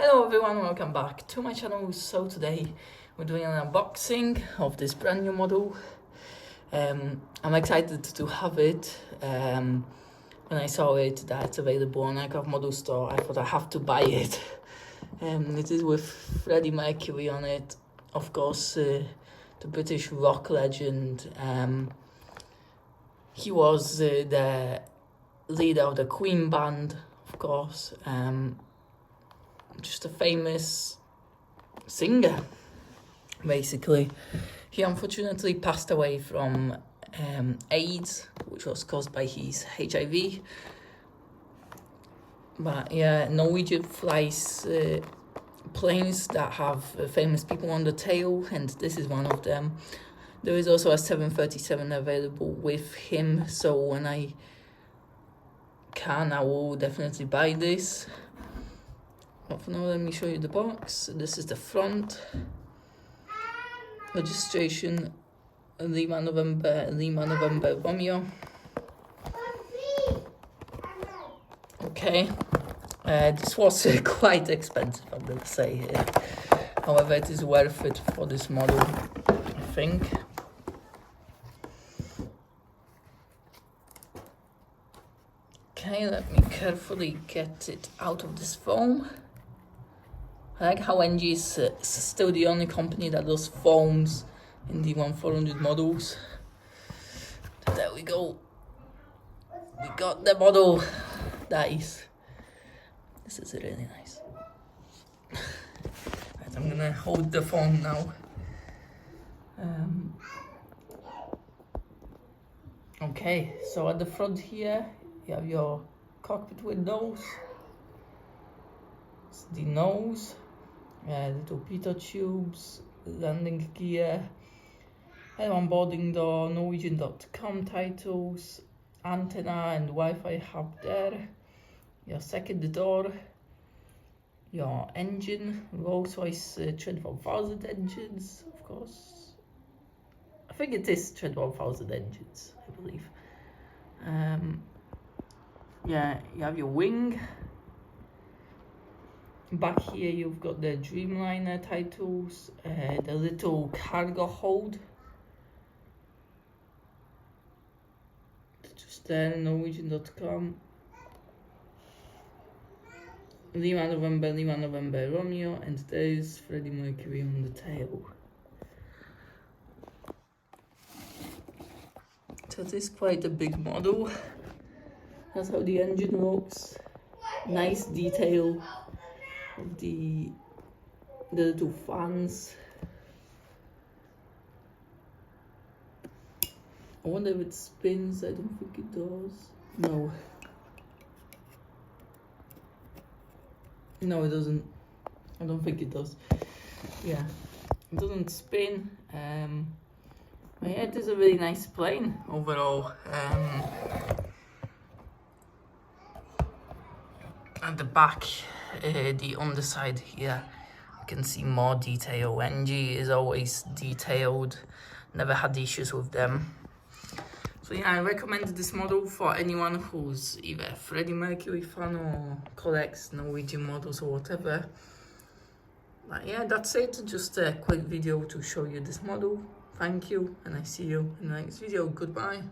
Hello everyone, welcome back to my channel. So today we're doing an unboxing of this brand new model. I'm excited to have it. When I saw it that it's available on Aircraft Model Store, I thought I have to buy it. It is with Freddie Mercury on it, of course, the British rock legend. He was the leader of the Queen band, of course. Just a famous singer, basically. He unfortunately passed away from AIDS, which was caused by his HIV. But yeah, Norwegian flies planes that have famous people on the tail, and this is one of them. There is also a 737 available with him, so when I can, I will definitely buy this. But for now, let me show you the box. This is the front. Registration, Lima November Romeo. Okay, this was quite expensive, I'm gonna say here. However, it is worth it for this model, I think. Okay, let me carefully get it out of this foam. I like how NG is still the only company that does foams in the 1400 models. There we go. We got the model. Nice. This is really nice. Right, I'm gonna hold the phone now. Okay, so at the front here, you have your cockpit windows. It's the nose. Little pitot tubes, landing gear, onboarding door, Norwegian.com titles, antenna and Wi-Fi hub there, your second door, your engine, Rolls-Royce Trent 1000 engines, of course. I think it is Trent 1000 engines, I believe. Yeah, you have your wing. Back here you've got the Dreamliner titles, the little cargo hold. Just there, Norwegian.com. Lima November Romeo, and there's Freddie Mercury on the tail. So this is quite a big model. That's how the engine looks. Nice detail of the little fans. I wonder if it spins. I don't think it does. No, it doesn't. I don't think it does. Yeah, it doesn't spin. But yeah, it is a really nice plane overall. At the back, the underside here, you can see more detail. NG is always detailed, never had issues with them. So yeah, I recommend this model for anyone who's either a Freddie Mercury fan or collects Norwegian models or whatever. But yeah, that's it. Just a quick video to show you this model. Thank you, and I see you in the next video. Goodbye.